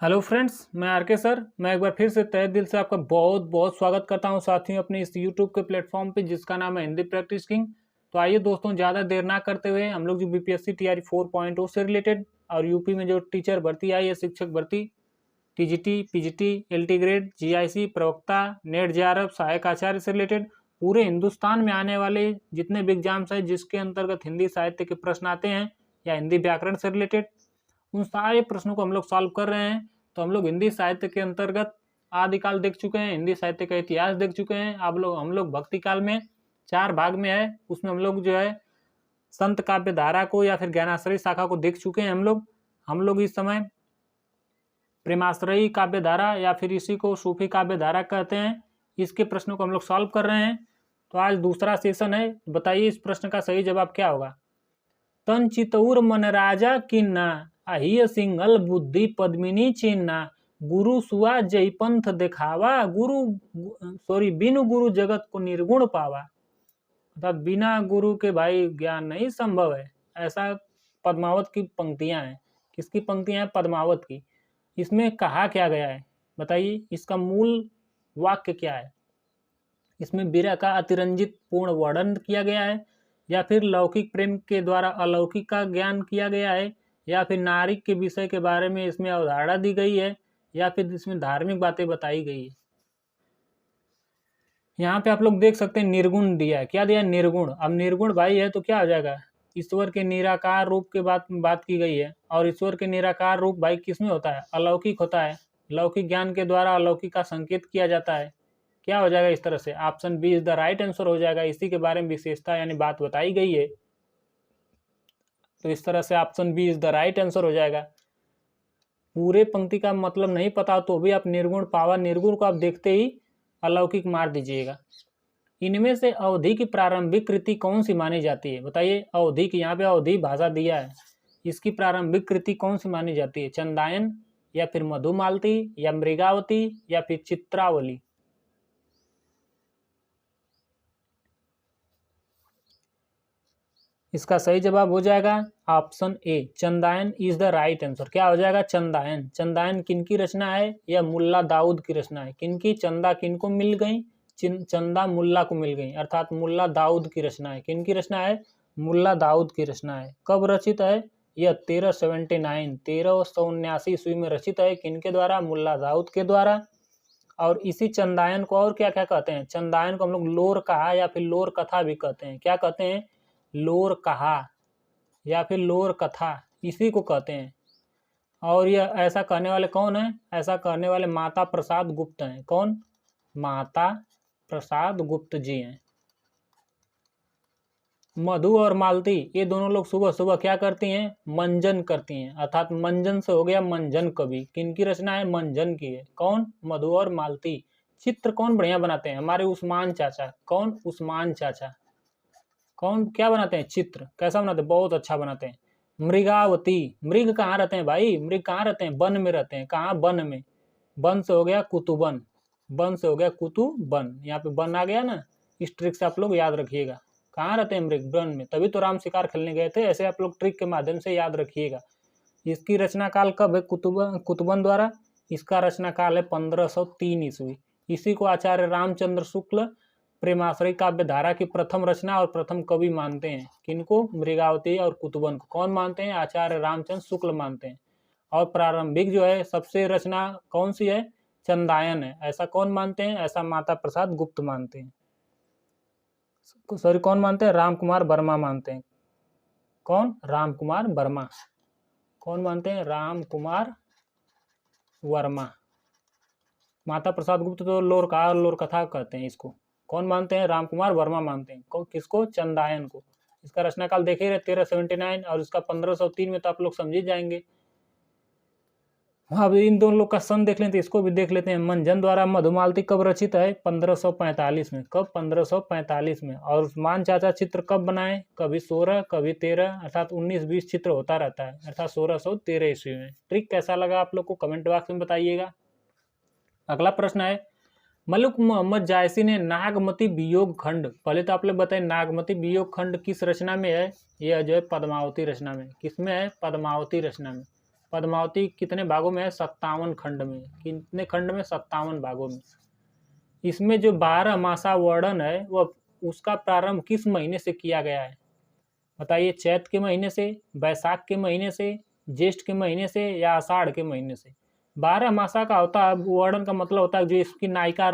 Hello friends, मैं are के sir. मैं एक बार फिर से तहे दिल से आपका बहुत बहुत स्वागत करता हूं साथियों अपने इस यूट्यूब के प्लेटफॉर्म पे जिसका नाम है हिंदी प्रैक्टिस किंग। तो आइए दोस्तों, ज़्यादा देर ना करते हुए हम लोग जो बीपीएससी टीआरई 4.0 से रिलेटेड और यूपी में जो टीचर भर्ती आई है, शिक्षक भर्ती, TGT, PGT, LT grade, GIC, प्रवक्ता, नेट जेआरएफ, सहायक आचार्य से रिलेटेड पूरे हिंदुस्तान में आने वाले जितने भी एग्जाम्स हैं जिसके अंतर्गत हिंदी साहित्य के प्रश्न आते हैं या हिंदी व्याकरण से रिलेटेड, उन सारे प्रश्नों को हम लोग सॉल्व कर रहे हैं। तो हम लोग हिंदी साहित्य के अंतर्गत आदिकाल देख चुके हैं, हिंदी साहित्य का इतिहास देख चुके हैं। हम लोग भक्ति काल में 4 भाग में है, उसमें हम लोग जो है संत काव्य धारा को या फिर ज्ञानाश्रयी शाखा को देख चुके हैं। हम लोग इस समय प्रेमाश्रयी काव्य धारा या फिर इसी को सूफी काव्य धारा कहते हैं, इसके प्रश्नों को हम लोग सॉल्व कर रहे हैं। तो आज दूसरा सेशन है। बताइए इस प्रश्न का सही जवाब क्या होगा। तन चितौर मन राजा किन्ना, अहिय सिंगल बुद्धि पद्मिनी चिन्ना, गुरु सुआ जय पंथ दिखावा, बिनु गुरु जगत को निर्गुण पावा। अर्थात बिना गुरु के भाई ज्ञान नहीं संभव है, ऐसा पद्मावत की पंक्तियां हैं। किसकी पंक्तियां हैं? पद्मावत की। इसमें कहा क्या गया है बताइए, इसका मूल वाक्य क्या है? इसमें विरह का अतिरंजित पूर्ण वर्णन किया गया है, या फिर लौकिक प्रेम के द्वारा अलौकिक का ज्ञान किया गया है, या फिर नारी के विषय के बारे में इसमें अवधारणा दी गई है, या फिर इसमें धार्मिक बातें बताई गई है। यहाँ पे आप लोग देख सकते हैं निर्गुण दिया है। क्या दिया है? निर्गुण। अब निर्गुण भाई है तो क्या हो जाएगा? ईश्वर के निराकार रूप के बात की गई है, और ईश्वर के निराकार रूप भाई किसमें होता है? अलौकिक होता है। लौकिक ज्ञान के द्वारा अलौकिक का संकेत किया जाता है। क्या हो जाएगा इस तरह से? Option B is the right answer हो जाएगा। इसी के बारे में विशेषता यानी बात बताई गई है, तो इस तरह से option B is the right answer हो जाएगा। पूरे पंक्ति का मतलब नहीं पता तो भी आप निर्गुण पावा, निर्गुण को आप देखते ही अलौकिक मार दीजिएगा। इनमें से अवधि की प्रारंभिक कृति कौन सी मानी जाती है? बताइए। अवधि की, यहाँ पे अवधि भाषा दिया है, इसकी प्रारंभिक कृति कौन सी मानी जाती है? चंदायन, या फिर मधुमालती, या मृगावती, या फिर चित्रावली? इसका सही जवाब हो जाएगा option A, Chandayan is the right answer. क्या हो जाएगा? चंदायन। चंदायन किनकी रचना है? यह मुल्ला दाऊद की रचना है। किनकी? चंदा किनको मिल गई? चंदा मुल्ला को मिल गई, अर्थात मुल्ला दाऊद की रचना है। किनकी रचना है? मुल्ला दाऊद की रचना है। कब रचित है? यह 1379 ईस्वी में रचित है। किनके द्वारा? मुल्ला दाऊद के द्वारा। और इसी चंदायन को और क्या क्या कहते हैं? चंदायन को हम लोग लोर कहा या फिर लोर कथा भी कहते हैं। क्या कहते हैं? लोर कहा या फिर लोर कथा, इसी को कहते हैं। और यह ऐसा कहने वाले कौन है? ऐसा कहने वाले माता प्रसाद गुप्त हैं। कौन? माता प्रसाद गुप्त जी हैं। मधु और मालती ये दोनों लोग सुबह सुबह क्या करती हैं? मंजन करती हैं, अर्थात मंजन से हो गया मंजन कवि। किनकी रचना है? मंजन की है। कौन? मधु और मालती। चित्र कौन बढ़िया बनाते हैं? हमारे उस्मान चाचा। कौन? उस्मान चाचा। कौन क्या बनाते हैं? चित्र। कैसा बनाते हैं? बहुत अच्छा बनाते हैं। मृगावती। मृग कहाँ रहते हैं भाई? मृग कहाँ रहते हैं? वन में रहते हैं। कहाँ? वन में। वन से हो गया कुतुबन। वन से हो गया कुतुबन। यहाँ पे वन आ गया ना, इस ट्रिक से आप लोग याद रखिएगा। कहाँ रहते हैं मृग? वन में। तभी तो राम शिकार खेलने गए थे। ऐसे आप लोग ट्रिक के माध्यम से याद रखिएगा। इसकी रचना काल कब है? कुतुबन द्वारा। इसका रचना काल है 1503 ईस्वी। इसी को आचार्य रामचंद्र शुक्ल प्रेमाश्रयी काव्य धारा की प्रथम रचना और प्रथम कवि मानते हैं। किनको? मृगावती और कुतुबन को। कौन मानते हैं? आचार्य रामचंद्र शुक्ल मानते हैं। और प्रारंभिक जो है सबसे रचना कौन सी है? चंदायन है। ऐसा कौन मानते हैं? ऐसा माता प्रसाद गुप्त मानते हैं। सॉरी, कौन मानते हैं? राम कुमार वर्मा मानते हैं। कौन? राम कुमार वर्मा। कौन मानते हैं? राम कुमार वर्मा। माता प्रसाद गुप्त तो लोरका और लोरकथा कहते हैं इसको। कौन मानते हैं? राम कुमार वर्मा मानते हैं। किसको? चंदायन को। इसका रचनाकाल देखे रहे 1379 और इसका 1503 में, तो आप लोग समझ ही जाएंगे। अब इन दोनों लोग का सन देख लेते हैं, इसको भी देख लेते हैं। मंजन द्वारा मधुमालती कब रचित है? 1545 में। कब? 1545 में। और उस्मान चाचा चित्र कब बनाए? कभी 16, कभी 13, अर्थात 19-20 चित्र होता रहता है, अर्थात 1613 ईस्वी में। ट्रिक कैसा लगा आप लोग को कमेंट बॉक्स में बताइएगा। अगला प्रश्न है, मलिक मोहम्मद जायसी ने नागमती वियोग खंड, पहले तो आप लोग बताएं नागमती वियोग खंड किस रचना में है? यह जो है पद्मावती रचना में। किसमें है? पद्मावती रचना में। पद्मावती कितने भागों में है? 57 खंड में। कितने खंड में? 57 भागों में। इसमें जो 12 मासा वर्णन है वह उसका प्रारंभ किस महीने से किया गया है? बताइए, चैत के महीने से, बैसाख के महीने से, ज्येष्ठ के महीने से या आषाढ़ के महीने से? 12 मासा का होता है वर्णन का मतलब होता है जो इसकी नायिका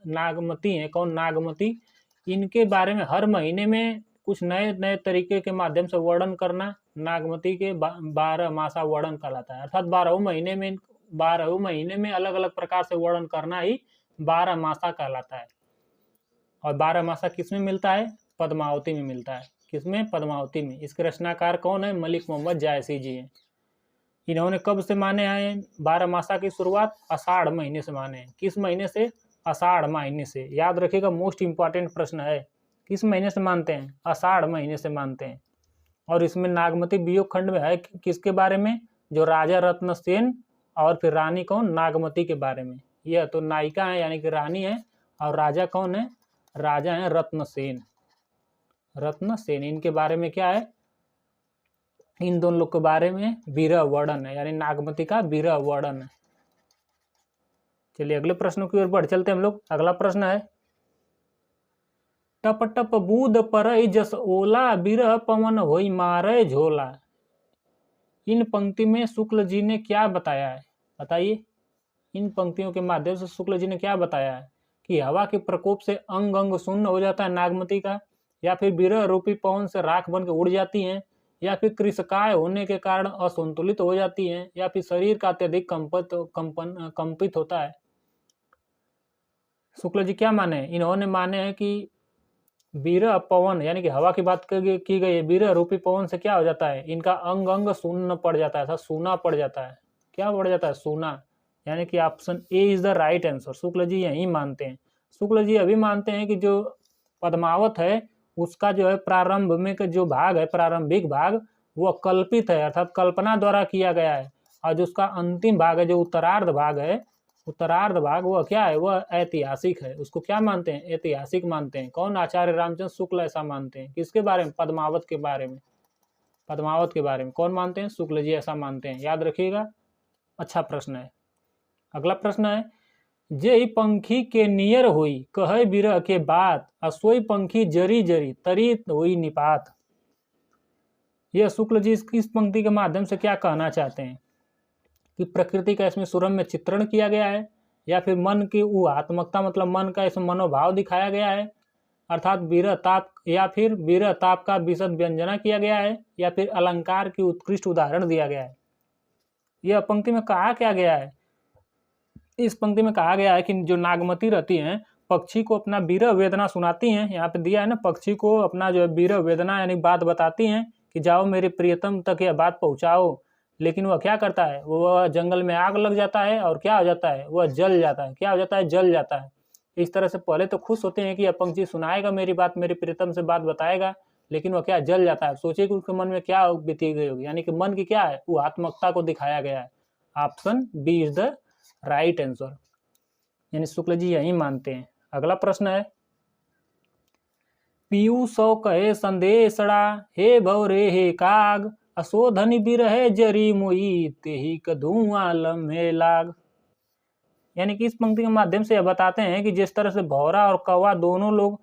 नागमती है, कौन? नागमती। इनके बारे में हर महीने में कुछ नए नए तरीके के माध्यम से वर्णन करना नागमती के 12 मासा वर्णन कहलाता है। अर्थात 12वें महीने में अलग अलग प्रकार से वर्णन करना ही 12 मासा कहलाता है। और 12 मासा किस में मिलता है? पद्मावती में मिलता है। किसमें? पद्मावती में। इसके रचनाकार कौन है? मलिक मोहम्मद जायसी जी हैं। इन्होंने कब से माने हैं 12 मासा की शुरुआत? आषाढ़ महीने से माने हैं। किस महीने से? आषाढ़ महीने से। याद रखिएगा, मोस्ट इंपॉर्टेंट प्रश्न है। किस महीने से मानते हैं? आषाढ़ महीने से मानते हैं। और इसमें नागमती वियोग खंड में है किसके बारे में? जो राजा रत्नसेन और फिर रानी कौन? नागमती के बारे में। यह तो नायिका है यानी कि रानी है, और राजा कौन है? राजा है रत्नसेन। रत्नसेन, इनके बारे में क्या है? इन दोनों लोग के बारे में विरह वर्णन है, यानी नागमती का विरह वर्णन है। चलिए अगले प्रश्न की ओर बढ़ चलते हैं हम लोग। अगला प्रश्न है, टप टप बूद परई जस ओला, बिरह पवन होई मारे झोला। इन पंक्ति में शुक्ल जी ने क्या बताया है? बताइए, इन पंक्तियों के माध्यम से शुक्ल जी ने क्या बताया है? कि हवा के प्रकोप से अंग अंग शून्य हो जाता है नागमती का, या फिर बिरह रूपी पवन से राख बन के उड़ जाती हैं, या फिर कृशकाय होने के कारण असंतुलित हो जाती हैं, या फिर शरीर का अत्यधिक कंपित होता है। शुक्ल जी क्या माने? इन्होंने माने हैं कि बिरह पवन यानी कि हवा की बात की गई है, बिरह रूपी पवन से क्या हो जाता है? इनका अंग अंग शून्य पड़ जाता है, सूना पड़ जाता है। क्या पड़ जाता है? सूना। यानी कि option A is the right answer. Shukla ji यही मानते हैं। शुक्ल जी अभी मानते हैं कि जो पद्मावत है उसका जो है प्रारंभ में का जो भाग है, प्रारंभिक भाग, वह कल्पित है, अर्थात कल्पना द्वारा किया गया है। और जो उसका अंतिम भाग है, जो उत्तरार्ध भाग है, उत्तरार्ध भाग, वह क्या है? वह ऐतिहासिक है। उसको क्या मानते हैं? ऐतिहासिक मानते हैं। कौन? आचार्य रामचंद्र शुक्ल ऐसा मानते हैं। किसके बारे में? पद्मावत के बारे में। पद्मावत के बारे में कौन मानते हैं? शुक्ल जी ऐसा मानते हैं। याद रखिएगा, अच्छा प्रश्न है। अगला प्रश्न है, जे पंखी के नियर हुई कहे बिरह के बात, असोई पंखी जरी जरी तरी हुई निपात। यह शुक्ल जी इस पंक्ति के माध्यम से क्या कहना चाहते हैं? कि प्रकृति का इसमें सुरम्य चित्रण किया गया है, या फिर मन की ऊहात्मकता मतलब मन का इसमें मनोभाव दिखाया गया है, अर्थात विरह ताप, या फिर विरह ताप का विशद व्यंजना किया गया है, या फिर अलंकार की उत्कृष्ट उदाहरण दिया गया है। यह पंक्ति में कहा क्या गया है? इस पंक्ति में कहा गया है कि जो नागमती रहती हैं, पक्षी को अपना विरह वेदना सुनाती हैं। यहाँ पे दिया है ना, पक्षी को अपना जो है विरह वेदना यानी बात बताती हैं कि जाओ मेरे प्रियतम तक यह बात पहुँचाओ। लेकिन वह क्या करता है? वह जंगल में आग लग जाता है और क्या हो जाता है? वह जल जाता है। क्या हो जाता है? जल जाता है। इस तरह से पहले तो खुश होते हैं कि यह पंछी सुनाएगा मेरी बात, मेरे प्रियतम से बात बताएगा, लेकिन वह क्या? जल जाता है। सोचिए कि उसके मन में क्या बीती गई होगी। यानी कि मन की क्या है? वो आत्मकता को दिखाया गया है। Option B is the right answer, यानी शुक्ल जी यही मानते हैं। अगला प्रश्न है, पीयू सौ कहे संदेशड़ा, हे भवरे हे काग, असोधनि बिरहे जरी मोई, तेही कधुआ लम्हे लाग। यानी कि इस पंक्ति के माध्यम से यह बताते हैं कि जिस तरह से भौरा और कौवा दोनों लोग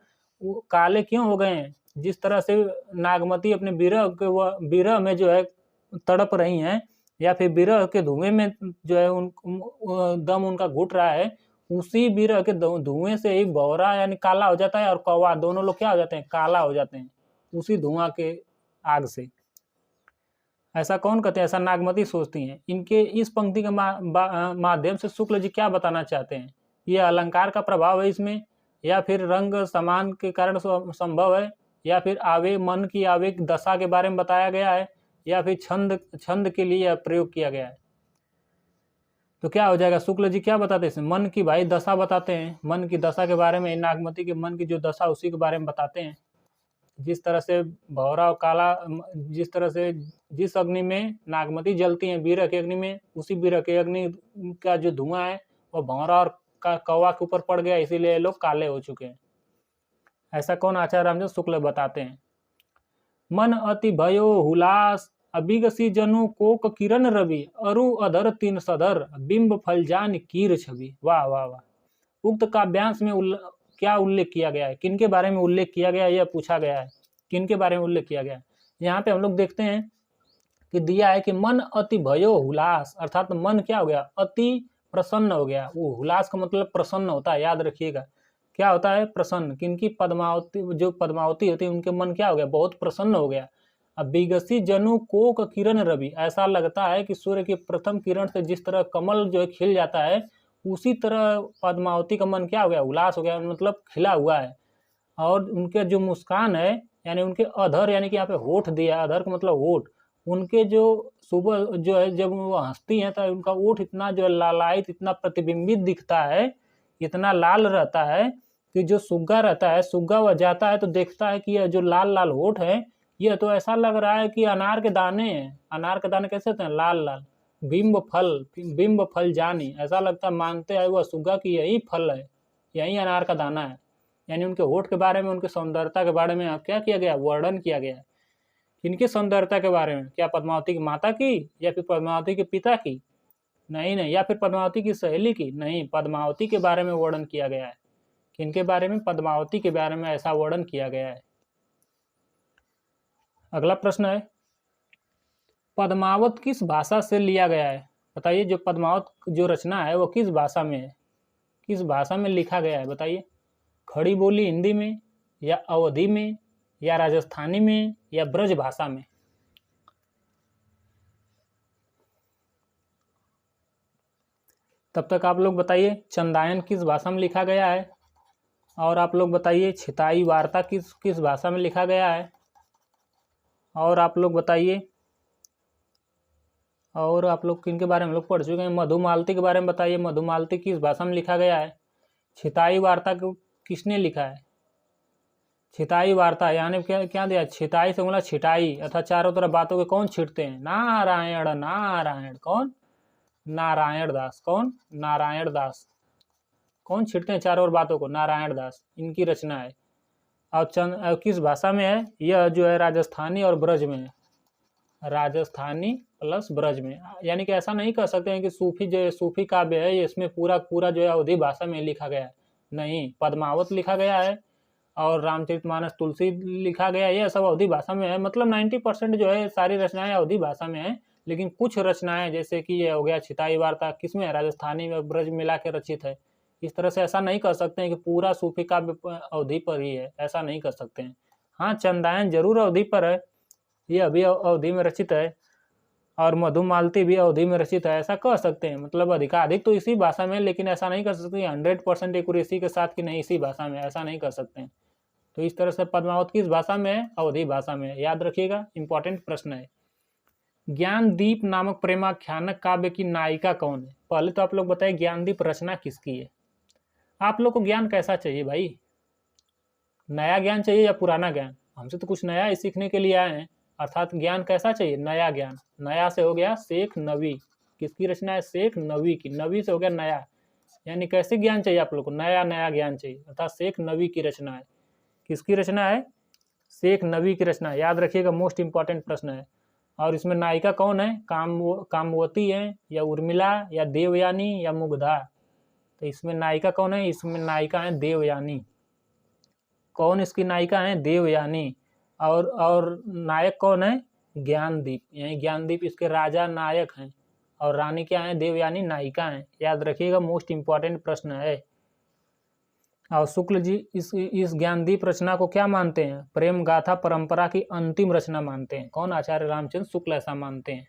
काले क्यों हो गए हैं, जिस तरह से नागमती अपने बिरह में जो है तड़प रही हैं, या फिर बिरह के धुएं में जो है दम उनका घुट रहा है, उसी बिरह के धुएं से ही भौरा यानी काला हो जाता है, और कौवा दोनों लोग क्या हो जाते हैं? काला हो जाते हैं, उसी धुआं के आग से। ऐसा कौन कहते हैं? ऐसा नागमती सोचती हैं। इनके इस पंक्ति के माध्यम से शुक्ल जी क्या बताना चाहते हैं? यह अलंकार का प्रभाव है इसमें, या फिर रंग समान के कारण संभव है, या फिर मन की आवेग दशा के बारे में बताया गया है, या फिर छंद के लिए प्रयोग किया गया है। तो क्या हो जाएगा? शुक्ल जी क्या बताते हैं? मन की भाई दशा बताते हैं। मन की दशा के बारे में, नागमती के मन की जो दशा उसी के बारे में बताते हैं। जिस तरह से भौरा और काला, जिस तरह से जिस अग्नि में नागमती जलती हैं, बिरह की अग्नि में, उसी बिरह की अग्नि का जो धुआं है वह भौरा और कौवा के ऊपर पड़ गया, इसीलिए लोग काले हो चुके हैं। ऐसा कौन? आचार्य रामचंद्र शुक्ल बताते हैं। मन अति भयो हुलास, अभिगसी जनु कोक किरण रवि अरु अधर तीन सदर बिंब फलजान कीर छवि। वाह वाह वाह। उक्त काव्यांश में क्या उल्लेख किया गया है, किनके बारे में उल्लेख किया गया है, यह पूछा गया है, किनके बारे में उल्लेख किया गया है। यहाँ पे हम लोग देखते हैं कि दिया है कि मन अति भयो हुलास, अर्थात मन क्या हो गया, अति प्रसन्न हो गया। वो हुलास का मतलब प्रसन्न होता है, याद रखिएगा क्या होता है, प्रसन्न। किनकी, पद्मावती, जो पद्मावती होती है उनके मन क्या हो गया, बहुत प्रसन्न हो गया। अब विगसी जनु कोक किरण रवि, ऐसा लगता है कि सूर्य की प्रथम किरण से जिस तरह कमल जो है खिल जाता है, उसी तरह पद्मावती का मन क्या हो गया, उल्लास हो गया, मतलब खिला हुआ है। और उनके जो मुस्कान है, यानी उनके अधर, यानी कि यहाँ पे होठ दिया, अधर का मतलब होठ, उनके जो सुबह जो है जब वो हंसती हैं तो उनका ओठ इतना जो है लालायित, इतना प्रतिबिंबित दिखता है, इतना लाल रहता है कि जो सुग्गा रहता है, सुग्गा वह जाता है तो देखता है कि यह जो लाल लाल होठ है, यह तो ऐसा लग रहा है कि अनार के दाने हैं। अनार के दाने कैसे होते हैं, लाल लाल। बिंब फल जानी, ऐसा लगता है, मानते हैं वह सुग्गा की यही फल है, यही अनार का दाना है। यानी उनके होठ के बारे में, उनके सौंदर्यता के बारे में क्या किया गया, वर्णन किया गया है। इनकी सौंदर्यता के बारे में, क्या पद्मावती की माता की, या फिर पद्मावती के पिता की, नहीं, या फिर पद्मावती की सहेली की, नहीं, पद्मावती के बारे में वर्णन किया गया है। किनके बारे में, पद्मावती के बारे में ऐसा वर्णन किया गया है। अगला प्रश्न है, पद्मावत किस भाषा से लिया गया है, बताइए। जो पद्मावत जो रचना है वो किस भाषा में है, किस भाषा में लिखा गया है, बताइए। खड़ी बोली हिंदी में, या अवधी में, या राजस्थानी में, या ब्रज भाषा में। तब तक आप लोग बताइए चंदायन किस भाषा में लिखा गया है, और आप लोग बताइए छिताई वार्ता किस भाषा में लिखा गया है, और आप लोग बताइए, और आप लोग किनके बारे में हम लोग पढ़ चुके हैं, मधुमालती के बारे में बताइए, मधुमालती किस भाषा में लिखा गया है। छिताई वार्ता को किसने लिखा है, छिताई वार्ता, यानी क्या दिया, छिताई से बोला छिटाई, अर्थात चारों तरफ बातों के कौन छिटते हैं, नारायण नारायण, कौन, नारायण दास, कौन, नारायण दास, कौन छिटते हैं चारों ओर बातों को, नारायण दास, इनकी रचना है। और किस भाषा में है, यह जो है राजस्थानी और ब्रज में है, राजस्थानी प्लस ब्रज में। यानी कि ऐसा नहीं कह सकते हैं कि सूफी जो है, सूफी काव्य है, इसमें पूरा जो है अवधी भाषा में लिखा गया है, नहीं, पद्मावत लिखा गया है और रामचरितमानस तुलसी लिखा गया है, यह सब अवधी भाषा में है। मतलब 90% जो है सारी रचनाएं अवधी भाषा में है, लेकिन कुछ रचनाएं जैसे कि ये हो गया छिताई वार्ता, किसमें है, राजस्थानी में ब्रज मिला के रचित है। इस तरह से ऐसा नहीं कर सकते हैं कि पूरा सूफी काव्य अवधी पर ही है, ऐसा नहीं कर सकते हैं। हाँ, चंदायन जरूर अवधी पर है, ये अभी अवधी में रचित है, और मधुमालती भी अवधी में रचित है, ऐसा कह सकते हैं। मतलब अधिकाधिक तो इसी भाषा में, लेकिन ऐसा नहीं कर सकते 100% एक्यूरेसी के साथ कि नहीं इसी भाषा में, ऐसा नहीं कर सकते हैं। तो इस तरह से पद्मावत किस भाषा में है, अवधी भाषा में है, याद रखिएगा, इंपॉर्टेंट प्रश्न है। ज्ञानदीप नामक प्रेमाख्यानक काव्य की नायिका कौन है। पहले तो आप लोग बताइए ज्ञानदीप रचना किसकी है। आप लोग को ज्ञान कैसा चाहिए भाई, नया ज्ञान चाहिए या पुराना ज्ञान, हमसे तो कुछ नया ही सीखने के लिए आए हैं, अर्थात ज्ञान कैसा चाहिए, नया ज्ञान। नया से हो गया शेख नवी, किसकी रचना है, शेख नवी की, नवी से हो गया नया, यानी कैसे ज्ञान चाहिए आप लोग को, नया नया ज्ञान चाहिए, अर्थात शेख नवी की रचना है। किसकी रचना है, शेख नवी की रचना है, याद रखिएगा, मोस्ट इंपॉर्टेंट प्रश्न है। और इसमें नायिका कौन है, कामवती है, या उर्मिला, या देवयानी, या मुग्धा। तो इसमें नायिका कौन है, इसमें नायिका है देवयानी। कौन इसकी नायिका है, देवयानी। और नायक कौन है, ज्ञानदीप, यानी ज्ञानदीप इसके राजा नायक हैं, और रानी क्या है, देवयानी नायिका हैं, याद रखिएगा, मोस्ट इंपॉर्टेंट प्रश्न है। और शुक्ल जी इस ज्ञानदीप रचना को क्या मानते हैं, प्रेम गाथा परंपरा की अंतिम रचना मानते हैं। कौन, आचार्य रामचंद्र शुक्ल ऐसा मानते हैं।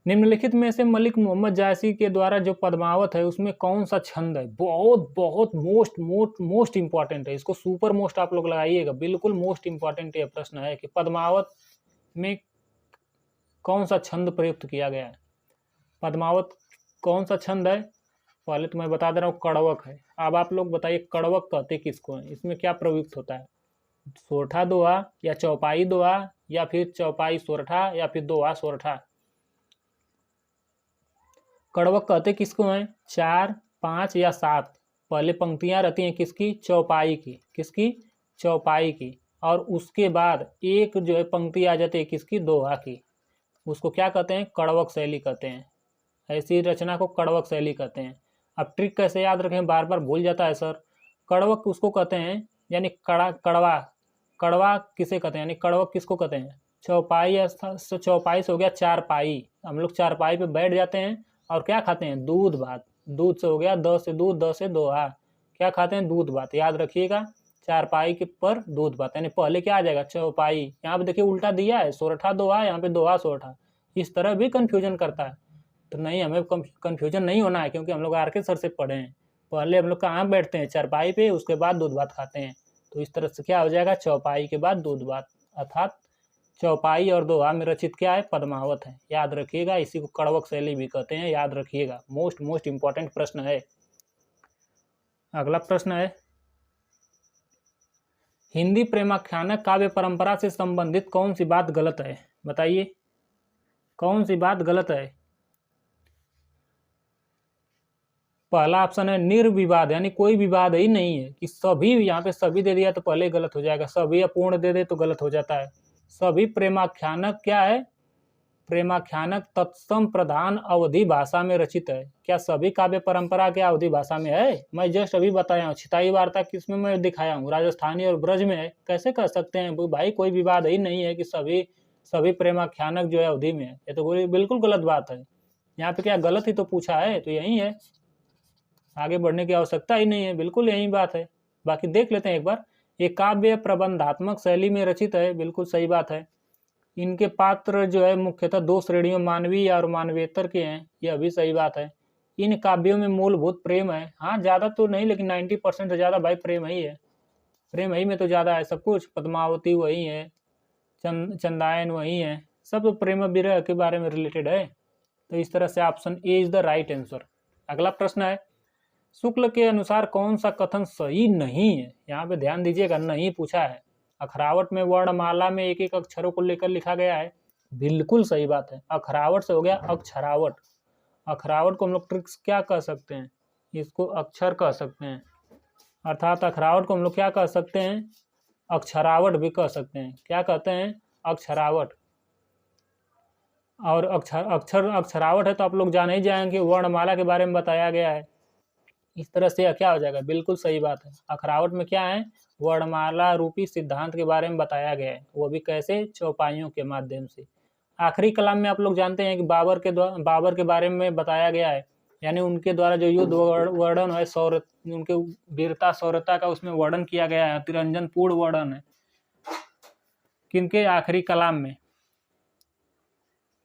निम्नलिखित में से मलिक मोहम्मद जायसी के द्वारा जो पद्मावत है उसमें कौन सा छंद है, बहुत बहुत मोस्ट इंपॉर्टेंट है, इसको सुपर मोस्ट आप लोग लगाइएगा, बिल्कुल मोस्ट इंपॉर्टेंट ये प्रश्न है कि पद्मावत में कौन सा छंद प्रयुक्त किया गया है। पद्मावत कौन सा छंद है, पहले तो मैं बता दे रहा हूँ, कड़वक है। अब आप लोग बताइए कड़वक कहते किसको है, इसमें क्या प्रयुक्त होता है, सोरठा दोहा, या चौपाई दोहा, या फिर चौपाई सोरठा, या फिर दोहा सोरठा। कड़वक कहते किसको हैं, 4, 5 या 7 पहले पंक्तियां रहती हैं किसकी, चौपाई की, किसकी, चौपाई की। और उसके बाद एक जो है पंक्ति आ जाती है किसकी, दोहा की, उसको क्या कहते हैं, कड़वक शैली कहते हैं। ऐसी रचना को कड़वक शैली कहते हैं। अब ट्रिक कैसे याद रखें, बार बार भूल जाता है सर। कड़वक उसको कहते हैं, यानी कड़वा, कड़वा किसे कहते हैं, यानी कड़वक किसको कहते हैं। चौपाई, चौपाई से हो गया चारपाई, हम लोग चारपाई पे बैठ जाते हैं और क्या खाते हैं, दूध भात। दूध से हो गया द से दूध, द से दोहा, क्या खाते हैं, दूध भात। याद रखिएगा, चारपाई के पर दूध भात, यानी पहले क्या आ जाएगा, चौपाई। यहाँ पे देखिए उल्टा दिया है, सोरठा दोहा, यहाँ पे दोहा सोरठा, इस तरह भी कन्फ्यूजन करता है। तो नहीं, हमें कन्फ्यूजन नहीं होना है, क्योंकि हम लोग आर के सर से पढ़े हैं। पहले हम लोग कहाँ बैठते हैं, चारपाई पे, उसके बाद दूध भात खाते हैं। तो इस तरह से क्या हो जाएगा, चौपाई के बाद दूध भात, अर्थात चौपाई और दोहा में रचित क्या है, पद्मावत है। याद रखिएगा, इसी को कड़वक शैली भी कहते हैं, याद रखिएगा। मोस्ट इंपॉर्टेंट प्रश्न है। अगला प्रश्न है, हिंदी प्रेमाख्यान काव्य परंपरा से संबंधित कौन सी बात गलत है, बताइए कौन सी बात गलत है। पहला ऑप्शन है निर्विवाद, यानी कोई विवाद ही नहीं है, कि सभी, यहाँ पे सभी दे दिया तो पहले गलत हो जाएगा, सभी अपूर्ण दे दे तो गलत हो जाता है। सभी प्रेमाख्यानक क्या है, प्रेमाख्यानक तत्सम प्रधान अवधि भाषा में रचित है। क्या सभी काव्य परंपरा के अवधि भाषा में है, मैं जस्ट अभी बताया हूँ। छिताई वार्ता किसमें मैं दिखाया हूँ, राजस्थानी और ब्रज में है। कैसे कर सकते हैं भाई, कोई विवाद ही नहीं है कि सभी प्रेमाख्यानक जो है अवधि में है, ये तो बिल्कुल गलत बात है। यहाँ पे क्या गलत ही तो पूछा है, तो यही है, आगे बढ़ने की आवश्यकता ही नहीं है, बिल्कुल यही बात है। बाकी देख लेते हैं एक बार। ये काव्य प्रबंधात्मक शैली में रचित है, बिल्कुल सही बात है। इनके पात्र जो है मुख्यतः दो श्रेणियों, मानवीय और मानवेतर के हैं, यह भी सही बात है। इन काव्यों में मूलभूत प्रेम है, हाँ ज़्यादा तो नहीं, लेकिन 90% से ज़्यादा भाई प्रेम ही है, प्रेम ही में तो ज़्यादा है सब कुछ। पद्मावती वही है, चंदायन वही है, सब तो प्रेम विरह के बारे में रिलेटेड है। तो इस तरह से option A is the right answer. अगला प्रश्न है, शुक्ल के अनुसार कौन सा कथन सही नहीं है, यहाँ पे ध्यान दीजिएगा, नहीं पूछा है। अखरावट में वर्णमाला में एक एक अक्षरों को लेकर लिखा गया है, बिल्कुल सही बात है। अखरावट से हो गया अक्षरावट, अखरावट को हम लोग ट्रिक्स क्या कह सकते हैं, इसको अक्षर कह सकते हैं, अर्थात अखरावट को हम लोग क्या कह सकते हैं, अक्षरावट भी कह सकते हैं। क्या कहते हैं, अक्षरावट। और अक्षरावट है तो आप लोग जान ही जाएंगे, वर्णमाला के बारे में बताया गया है। इस तरह से क्या हो जाएगा, बिल्कुल सही बात है। अखरावट में क्या है, वर्णमाला रूपी सिद्धांत के बारे में बताया गया है, वो भी कैसे, चौपाइयों के माध्यम से। आखिरी कलाम में आप लोग जानते हैं कि बाबर के बारे में बताया गया है, यानी उनके द्वारा जो युद्ध वर्णन है, उनके वीरता शौर्यता का उसमें वर्णन किया गया है, तिरंजन पूर्ण वर्णन है। किनके, आखिरी कलाम में,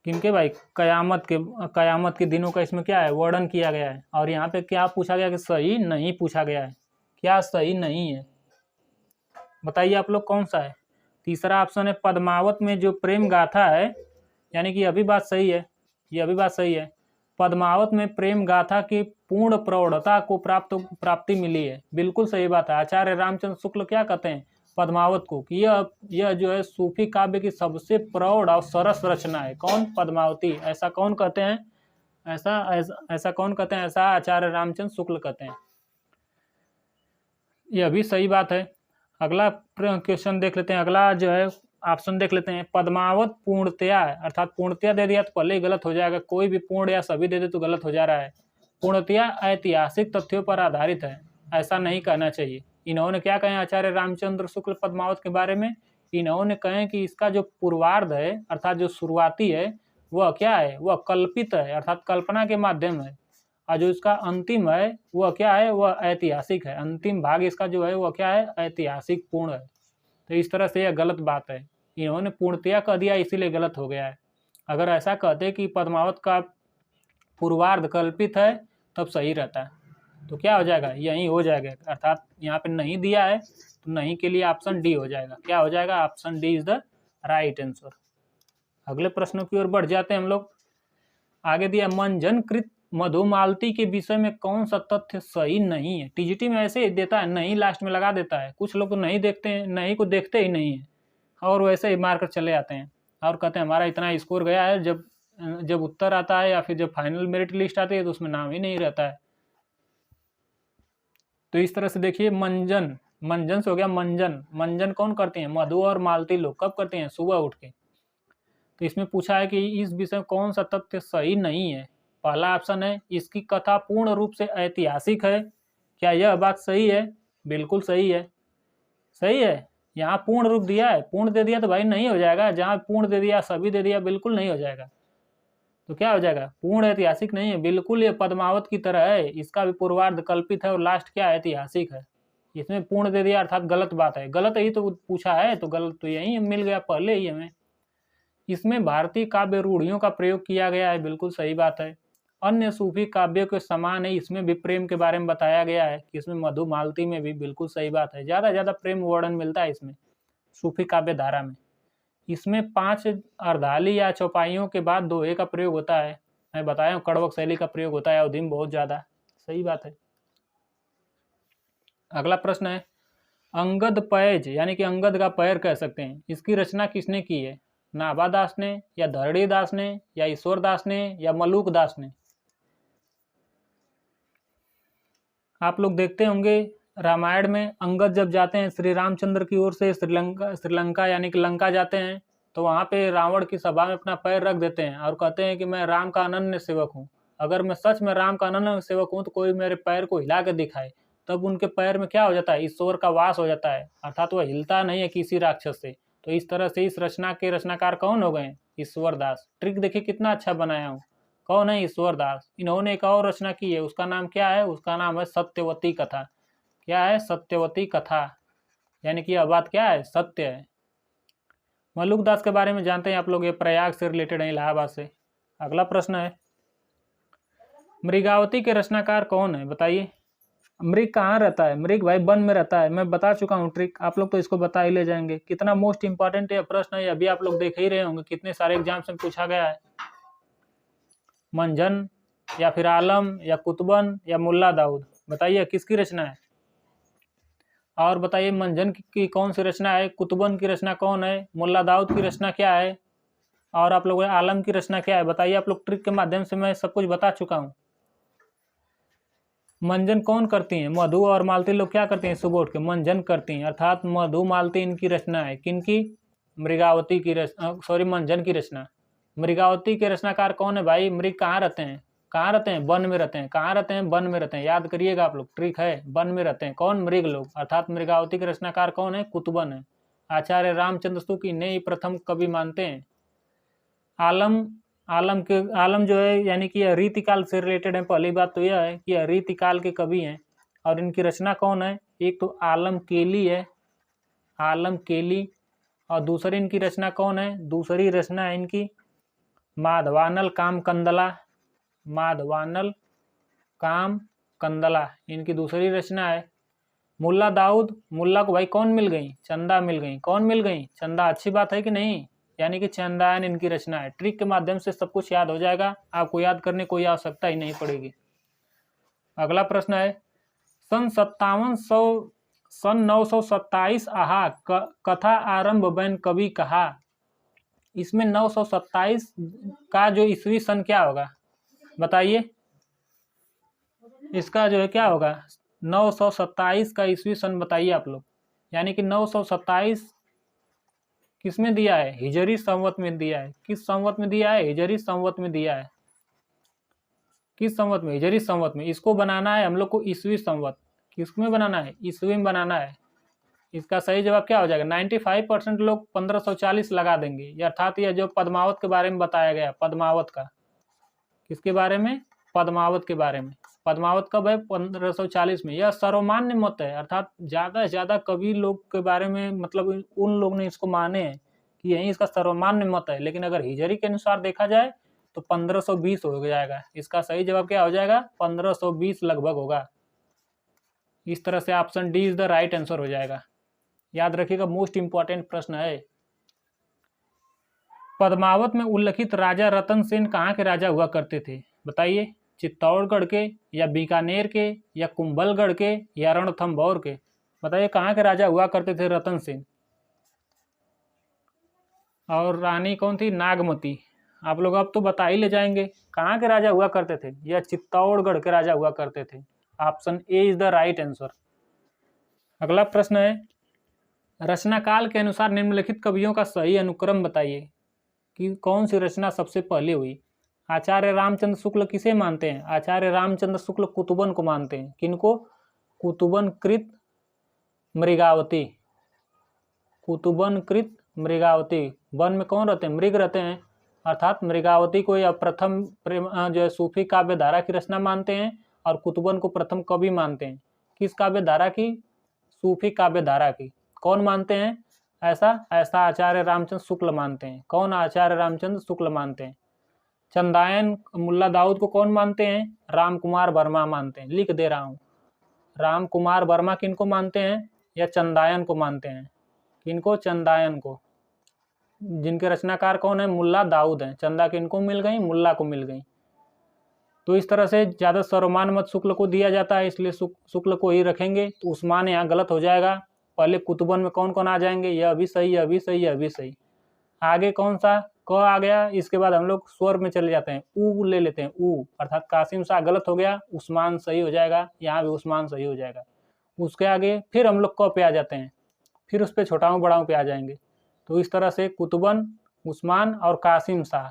किनके भाई, कयामत के दिनों का इसमें क्या है, वर्णन किया गया है। और यहाँ पे क्या पूछा गया कि सही नहीं पूछा गया है, क्या सही नहीं है, बताइए आप लोग कौन सा है। तीसरा ऑप्शन है, पद्मावत में जो प्रेम गाथा है, यानी कि यह भी बात सही है, यह भी बात सही है। पद्मावत में प्रेम गाथा की पूर्ण प्रौढ़ता को प्राप्ति मिली है, बिल्कुल सही बात है। आचार्य रामचंद्र शुक्ल क्या कहते हैं पद्मावत को, कि यह जो है सूफी काव्य की सबसे प्रौढ़ और सरस रचना है। कौन, पद्मावती, ऐसा कौन कहते हैं, ऐसा कौन कहते हैं, ऐसा आचार्य रामचंद्र शुक्ल कहते हैं, यह भी सही बात है। अगला क्वेश्चन देख लेते हैं, अगला जो है ऑप्शन देख लेते हैं। पद्मावत पूर्णतया, अर्थात पूर्णतया दे दिया तो पहले ही गलत हो जाएगा, कोई भी पूर्ण या सभी दे दे तो गलत हो जा रहा है। पूर्णतया ऐतिहासिक तथ्यों पर आधारित है, ऐसा नहीं कहना चाहिए। इन्होंने क्या कहें आचार्य रामचंद्र शुक्ल पद्मावत के बारे में, इन्होंने कहें कि इसका जो पूर्वार्ध है, अर्थात जो शुरुआती है, वह क्या है, वह कल्पित है, अर्थात कल्पना के माध्यम है। और जो इसका अंतिम है वह क्या है, वह ऐतिहासिक है। अंतिम भाग इसका जो है वह क्या है, ऐतिहासिक पूर्ण है। तो इस तरह से यह गलत बात है, इन्होंने पूर्णतया कह दिया इसीलिए गलत हो गया है। अगर ऐसा कहते कि पद्मावत का पूर्वार्ध कल्पित है तब सही रहता है, तो क्या हो जाएगा, यही हो जाएगा। अर्थात यहाँ पे नहीं दिया है तो नहीं के लिए ऑप्शन डी हो जाएगा। क्या हो जाएगा, option D is the right answer. अगले प्रश्नों की ओर बढ़ जाते हैं हम लोग। आगे दिया, मंजन कृत मधुमालती के विषय में कौन सा तथ्य सही नहीं है। टीजीटी में ऐसे ही देता है, नहीं लास्ट में लगा देता है। कुछ लोग तो नहीं देखते हैं, नहीं को देखते ही नहीं है और वैसे ही मारकर चले आते हैं और कहते हैं हमारा इतना स्कोर गया है। जब उत्तर आता है या फिर जब फाइनल मेरिट लिस्ट आती है तो उसमें नाम ही नहीं रहता है। तो इस तरह से देखिए, मंजन मंजन से हो गया मंजन। मंजन कौन करते हैं? मधु और मालती लोग। कब करते हैं? सुबह उठ के। तो इसमें पूछा है कि इस विषय में कौन सा तथ्य सही नहीं है? पहला ऑप्शन है इसकी कथा पूर्ण रूप से ऐतिहासिक है। क्या यह बात सही है? बिल्कुल सही है, सही है। यहाँ पूर्ण रूप दिया है, पूर्ण दे दिया तो भाई नहीं हो जाएगा। जहाँ पूर्ण दे दिया, सभी दे दिया, बिल्कुल नहीं हो जाएगा। तो क्या हो जाएगा? पूर्ण ऐतिहासिक नहीं है, बिल्कुल ये पद्मावत की तरह है। इसका भी पूर्वार्ध कल्पित है और लास्ट क्या ऐतिहासिक है। इसमें पूर्ण दे दिया अर्थात गलत बात है। गलत ही तो पूछा है, तो गलत तो यही मिल गया पहले ही हमें। इसमें भारतीय काव्य रूढ़ियों का प्रयोग किया गया है, बिल्कुल सही बात है। अन्य सूफी काव्यों के समान है, इसमें भी प्रेम के बारे में बताया गया है कि इसमें मधु मालती में भी, बिल्कुल सही बात है। ज़्यादा प्रेम वर्णन मिलता है इसमें सूफी काव्य धारा में। इसमें 5 अर्धाली या चौपाइयों के बाद दोहे का प्रयोग होता है। मैं बताया हूँ कड़वक शैली का प्रयोग होता है अवधि में बहुत ज़्यादा, सही बात है। अगला प्रश्न है अंगद पैज यानी कि अंगद का पैर कह सकते हैं, इसकी रचना किसने की है? नाभा दास ने, या धरणी दास ने, या ईश्वर दास ने, या मलूक दास ने? आप लोग देखते होंगे रामायण में अंगद जब जाते हैं श्री रामचंद्र की ओर से श्रीलंका यानी कि लंका जाते हैं, तो वहाँ पे रावण की सभा में अपना पैर रख देते हैं और कहते हैं कि मैं राम का अनन्य सेवक हूँ। अगर मैं सच में राम का अनन्य सेवक हूँ तो कोई मेरे पैर को हिला के दिखाए। तब उनके पैर में क्या हो जाता है? ईश्वर का वास हो जाता है, अर्थात वह हिलता नहीं है किसी राक्षस से। तो इस तरह से इस रचना के रचनाकार कौन हो गए? ईश्वर दास। ट्रिक देखिए कितना अच्छा बनाया हूँ। कौन है? ईश्वर दास। इन्होंने एक और रचना की है, उसका नाम क्या है? उसका नाम है सत्यवती कथा। क्या है? सत्यवती कथा, यानी कि यह बात क्या है? सत्य है। मलूक दास के बारे में जानते हैं आप लोग, ये प्रयाग से रिलेटेड है, इलाहाबाद से। अगला प्रश्न है मृगावती के रचनाकार कौन है? बताइए। मृग कहाँ रहता है? मृग भाई वन में रहता है। मैं बता चुका हूँ ट्रिक, आप लोग तो इसको बता ही ले जाएंगे। कितना मोस्ट इंपॉर्टेंट ये प्रश्न है, अभी आप लोग देख ही रहे होंगे, कितने सारे एग्जाम्स में पूछा गया है। मंजन या फिर आलम या कुतुबन या मुल्ला दाऊद, बताइए किसकी रचना है? और बताइए मंजन की कौन सी रचना है, कुतुबन की रचना कौन है, मुल्ला दाऊद की रचना क्या है, और आप लोगों ने आलम की रचना क्या है? बताइए। आप लोग ट्रिक के माध्यम से मैं सब कुछ बता चुका हूँ। मंजन कौन करती हैं? मधु और मालती लोग क्या करती हैं? सुबह उठ के मंजन करती हैं, अर्थात मधु मालती इनकी रचना है। किनकी? मृगावती की मंजन की रचना। मृगावती के रचनाकार कौन है भाई? मृग कहाँ रहते हैं? कहाँ रहते हैं? वन में रहते हैं। कहाँ रहते हैं? वन में रहते हैं। याद करिएगा आप लोग, ट्रिक है, वन में रहते हैं। कौन? मृग लोग। अर्थात मृगावती के रचनाकार कौन है? कुतुबन है। आचार्य रामचंद्र शुक्ल इन्हें ही प्रथम कवि मानते हैं। आलम जो है यानी कि यह रीतिकाल से रिलेटेड है। पहली बात तो यह है कि यह रीतिकाल के कवि हैं। और इनकी रचना कौन है? एक तो आलम केली है, आलम केली। और दूसरी इनकी रचना कौन है? दूसरी रचना है इनकी माधवानल काम कंदला। माधवानल काम कंदला इनकी दूसरी रचना है। मुल्ला दाऊद, मुल्ला को भाई कौन मिल गई? चंदा मिल गई। कौन मिल गई? चंदा। अच्छी बात है कि नहीं? यानी कि चंदायन इनकी रचना है। ट्रिक के माध्यम से सब कुछ याद हो जाएगा, आपको याद करने कोई आवश्यकता ही नहीं पड़ेगी। अगला प्रश्न है सन 927 आहा कथा आरंभ बैन कवि कहा। इसमें 927 का जो ईस्वी सन क्या होगा? बताइए। इसका जो है क्या होगा? 927 का ईस्वी सन बताइए आप लोग। यानी कि 927 किस में दिया है? हिजरी संवत में दिया है। किस संवत में दिया है? हिजरी संवत में दिया है। किस संवत में? हिजरी संवत में। इसको बनाना है हम लोग को ईस्वी संवत। किसमें बनाना है? ईस्वी में बनाना है। इसका सही जवाब क्या हो जाएगा? 95% लोग 1540 लगा देंगे। अर्थात यह जो पद्मावत के बारे में बताया गया, पद्मावत का, किसके बारे में? पद्मावत के बारे में। पद्मावत कब है? 1540 में। यह सर्वमान्य मत है, अर्थात ज़्यादा से ज़्यादा कवि लोग के बारे में, मतलब उन लोग ने इसको माने हैं कि यही इसका सर्वमान्य मत है। लेकिन अगर हिजरी के अनुसार देखा जाए तो 1520 हो जाएगा। इसका सही जवाब क्या हो जाएगा? 1520 लगभग होगा। इस तरह से option D is the right answer हो जाएगा। याद रखिएगा, मोस्ट इंपॉर्टेंट प्रश्न है। पद्मावत में उल्लिखित राजा रतन सेन कहाँ के राजा हुआ करते थे? बताइए। चित्तौड़गढ़ के, या बीकानेर के, या कुंभलगढ़ के, या रणथंभौर के? बताइए कहाँ के राजा हुआ करते थे रतन सेन। और रानी कौन थी? नागमती। आप लोग अब तो बता ही ले जाएंगे कहाँ के राजा हुआ करते थे। यह चित्तौड़गढ़ के राजा हुआ करते थे। Option A is the right answer. अगला प्रश्न है, रचना काल के अनुसार निम्नलिखित कवियों का सही अनुक्रम बताइए कि कौन सी रचना सबसे पहले हुई। आचार्य रामचंद्र शुक्ल किसे मानते हैं? आचार्य रामचंद्र शुक्ल कुतुबन को मानते हैं। किनको? कुतुबन कृत मृगावती। कुतुबन कृत मृगावती। वन में कौन रहते हैं? मृग रहते हैं, अर्थात मृगावती को यह प्रथम जो है सूफी काव्य धारा की रचना मानते हैं और कुतुबन को प्रथम कवि मानते हैं। किस काव्य धारा की? सूफी काव्य धारा की। कौन मानते हैं ऐसा? आचार्य रामचंद्र शुक्ल मानते हैं। कौन? आचार्य रामचंद्र शुक्ल मानते हैं। चंदायन मुल्ला दाऊद को कौन मानते हैं? राम कुमार वर्मा मानते हैं। लिख दे रहा हूँ, राम कुमार वर्मा किनको मानते हैं? या चंदायन को मानते हैं। किनको? चंदायन को। जिनके रचनाकार कौन है? मुल्ला दाऊद हैं। चंदा किनको मिल गई? मुल्ला को मिल गई। तो इस तरह से ज़्यादा सर्वमान मत शुक्ल को दिया जाता है, इसलिए शुक्ल को ही रखेंगे। तो उस्मान यहाँ गलत हो जाएगा। पहले कुतुबन में कौन कौन आ जाएंगे? यह भी सही, यह भी सही, यह भी सही। आगे कौन सा? क आ गया। इसके बाद हम लोग स्वर में चले जाते हैं, ऊ ले लेते हैं। ऊ अर्थात कासिम शाह गलत हो गया, उस्मान सही हो जाएगा। यहाँ भी उस्मान सही हो जाएगा। उसके आगे फिर हम लोग क पे आ जाते हैं, फिर उस पर छोटाऊँ बड़ाऊँ पे आ जाएंगे। तो इस तरह से कुतुबन, उस्मान और Qasim Shah.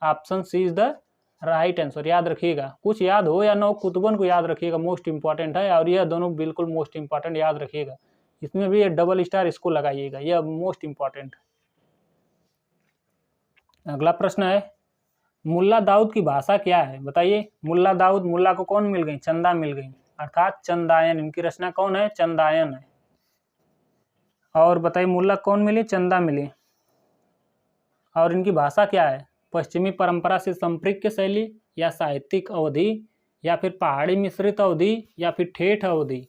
Option C is the right answer. याद रखिएगा, कुछ याद हो या ना हो, कुतुबन को याद रखिएगा, मोस्ट इंपॉर्टेंट है। और यह दोनों बिल्कुल मोस्ट इंपॉर्टेंट, याद रखिएगा। इसमें भी डबल स्टार इसको लगाइएगा, यह मोस्ट इंपॉर्टेंट है। अगला प्रश्न है, मुल्ला दाऊद की भाषा क्या है? बताइए। मुल्ला दाऊद, मुल्ला को कौन मिल गई? चंदा मिल गई, अर्थात चंदायन। इनकी रचना कौन है? चंदायन है। और बताइए, मुल्ला कौन मिली? चंदा मिली। और इनकी भाषा क्या है? पश्चिमी परंपरा से संप्रक्त शैली, या साहित्यिक अवधि, या फिर पहाड़ी मिश्रित अवधि, या फिर ठेठ अवधि।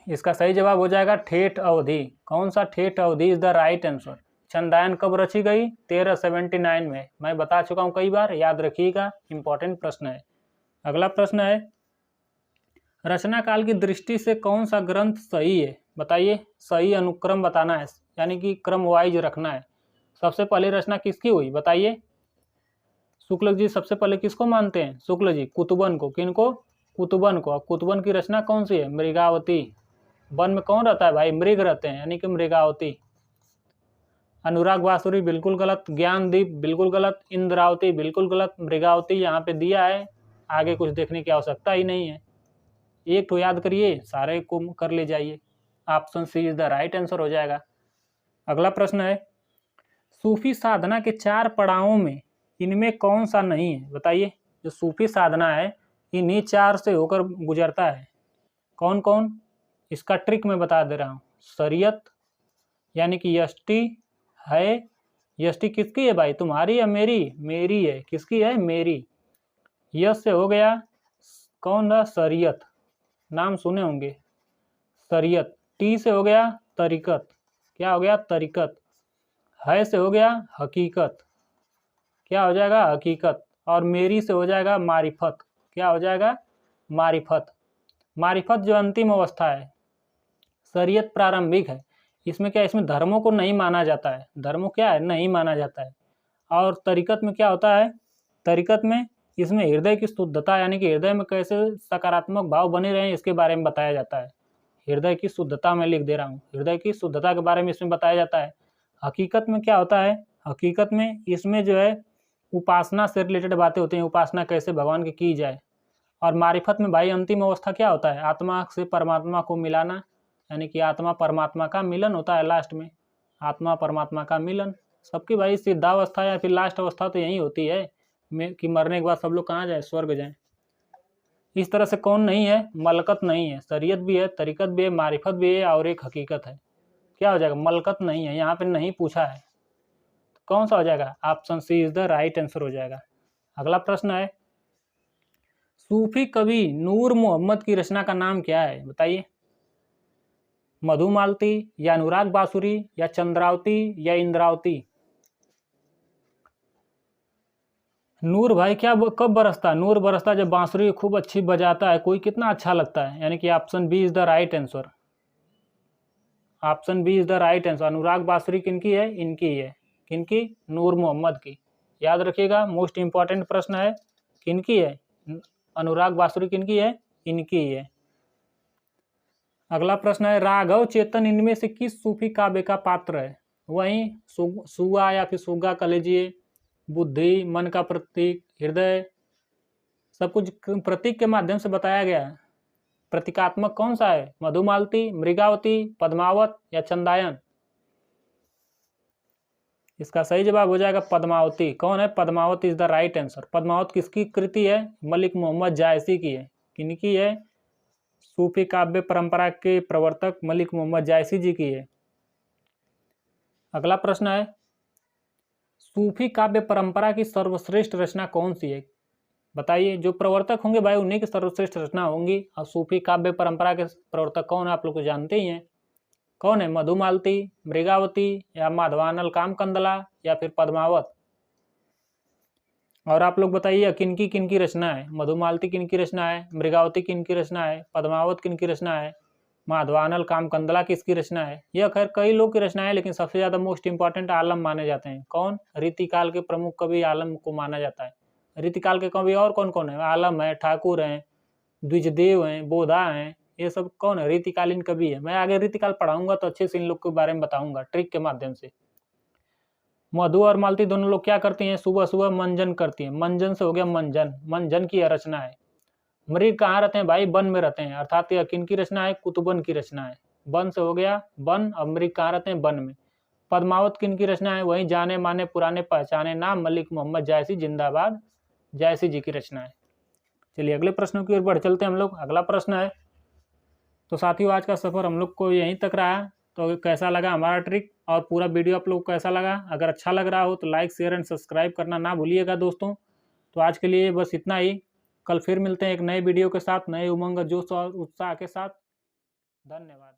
इसका सही जवाब हो जाएगा ठेठ अवधि। कौन सा? ठेठ अवधि is the right answer. Chandayan कब रची गई? 1379 में। मैं बता चुका हूं कई बार, याद रखिएगा, इंपॉर्टेंट प्रश्न है। अगला प्रश्न है, रचना काल की दृष्टि से कौन सा ग्रंथ सही है? बताइए। सही अनुक्रम बताना है, यानी कि क्रम वाइज रखना है। सबसे पहले रचना किसकी हुई? बताइए। शुक्ल जी सबसे पहले किसको मानते हैं? शुक्ल जी कुतुबन को। किनको? कुतुबन को। अब कुतुबन की रचना कौन सी है? मृगावती। वन में कौन रहता है भाई? मृग रहते हैं, यानी कि मृगावती। अनुराग बांसुरी बिल्कुल गलत, ज्ञानदीप बिल्कुल गलत, इंद्रावती बिल्कुल गलत, मृगावती यहाँ पे दिया है, आगे कुछ देखने की आवश्यकता ही नहीं है। एक तो याद करिए, सारे को कर ले जाइए। Option C is the right answer हो जाएगा। अगला प्रश्न है, सूफी साधना के 4 पड़ावों में इनमें कौन सा नहीं है? बताइए। जो सूफी साधना है इन्हीं 4 से होकर गुजरता है। कौन कौन? इसका ट्रिक मैं बता दे रहा हूँ। शरीयत, यानी कि यष्टि है। यष्टि किसकी है भाई? तुम्हारी या मेरी? मेरी है। किसकी है? मेरी। यश से हो गया कौन था? शरीयत, नाम सुने होंगे, शरीयत। टी से हो गया तरीकत। क्या हो गया? तरीकत। है से हो गया हकीकत। क्या हो जाएगा? हकीकत। और मेरी से हो जाएगा मारिफत। क्या हो जाएगा? मारिफत। मारिफत जो अंतिम अवस्था है, शरीयत प्रारंभिक है। इसमें क्या? इसमें धर्मों को नहीं माना जाता है। धर्मों क्या है? नहीं माना जाता है। और तरीकत में क्या होता है? तरीकत में इसमें हृदय की शुद्धता, यानी कि हृदय में कैसे सकारात्मक भाव बने रहे इसके बारे में बताया जाता है। हृदय की शुद्धता मैं लिख दे रहा हूँ, हृदय की शुद्धता के बारे में इसमें बताया जाता है। हकीकत में क्या होता है? हकीकत में इसमें जो है उपासना से रिलेटेड बातें होती हैं, उपासना कैसे भगवान की जाए। और मारिफत में भाई अंतिम अवस्था क्या होता है? आत्मा से परमात्मा को मिलाना, यानी कि आत्मा परमात्मा का मिलन होता है लास्ट में। आत्मा परमात्मा का मिलन। सबकी भाई सिद्धावस्था या फिर लास्ट अवस्था तो यही होती है कि मरने के बाद सब लोग कहाँ जाए? स्वर्ग जाए। इस तरह से कौन नहीं है? मलकत नहीं है। शरीयत भी है, तरीकत भी है, मारिफत भी है, और एक हकीकत है। क्या हो जाएगा? मलकत नहीं है, यहाँ पे नहीं पूछा है। तो कौन सा हो जाएगा? Option C is the right answer हो जाएगा। अगला प्रश्न है, सूफी कवि नूर मोहम्मद की रचना का नाम क्या है? बताइए। मधुमालती, या अनुराग बांसुरी, या चंद्रावती, या इंद्रावती। नूर भाई क्या कब बरसता है? नूर बरसता जब बांसुरी खूब अच्छी बजाता है कोई, कितना अच्छा लगता है। यानी कि option B is the right answer. Option B is the right answer. Anurag बांसुरी किनकी है? इनकी है। किनकी? नूर मोहम्मद की। याद रखिएगा, मोस्ट इंपॉर्टेंट प्रश्न है। किनकी है? अनुराग बांसुरी किनकी है? इनकी है। अगला प्रश्न है, राघव चेतन इनमें से किस सूफी काव्य का पात्र है? वहीं सुगा या फिर सुगा कह लीजिए, बुद्धि, मन का प्रतीक, हृदय, सब कुछ प्रतीक के माध्यम से बताया गया है। प्रतीकात्मक कौन सा है? मधुमालती, मृगावती, पद्मावत या चंदायन? इसका सही जवाब हो जाएगा पद्मावती। कौन है? Padmavat is the right answer. Padmavat किसकी कृति है? मलिक मोहम्मद जायसी की है। किनकी है? सूफी काव्य परंपरा के प्रवर्तक मलिक मोहम्मद जायसी जी की है। अगला प्रश्न है, सूफी काव्य परंपरा की सर्वश्रेष्ठ रचना कौन सी है? बताइए। जो प्रवर्तक होंगे भाई उन्हीं की सर्वश्रेष्ठ रचना होंगी। और सूफी काव्य परंपरा के प्रवर्तक कौन है आप लोग को जानते ही हैं। कौन है? मधुमालती, मृगावती या माधवानल कामकंदला या फिर पद्मावत? और आप लोग बताइए किनकी किनकी रचना है? मधुमालती किनकी रचना है? मृगावती किनकी रचना है? पद्मावत किनकी रचना है? माधवानल कामकंदला किसकी रचना है? यह खैर कई लोग की रचना है, लेकिन सबसे ज्यादा मोस्ट इंपॉर्टेंट आलम माने जाते हैं। कौन? रीतिकाल के प्रमुख कवि आलम को माना जाता है। रीतिकाल के कवि और कौन कौन है? आलम है, ठाकुर हैं, द्विजदेव हैं, बोधा हैं, ये सब कौन है? रीतिकालीन कवि है। मैं आगे रीतिकाल पढ़ाऊंगा तो अच्छे से इन लोग के बारे में बताऊंगा ट्रिक के माध्यम से। मधु और मालती दोनों लोग क्या करती हैं? सुबह सुबह मंजन करती हैं। मंजन से हो गया मंजन, मंजन की यह रचना है। मृग कहाँ रहते हैं भाई? वन में रहते हैं, अर्थात यह किनकी रचना है? कुतुबन की रचना है। वन से हो गया वन, अब मृग कहाँ रहते हैं? वन में। पद्मावत किनकी रचना है? वही जाने माने पुराने पहचाने नाम मलिक मोहम्मद जायसी जिंदाबाद जायसी जी की रचना है। चलिए अगले प्रश्नों की ओर बढ़ चलते हैं हम लोग। अगला प्रश्न है, तो साथियों आज का सफ़र हम लोग को यहीं तक रहा। तो कैसा लगा हमारा ट्रिक और पूरा वीडियो आप लोग को कैसा लगा? अगर अच्छा लग रहा हो तो लाइक शेयर एंड सब्सक्राइब करना ना भूलिएगा दोस्तों। तो आज के लिए बस इतना ही। कल फिर मिलते हैं एक नए वीडियो के साथ, नए उमंग, जोश और उत्साह के साथ। धन्यवाद।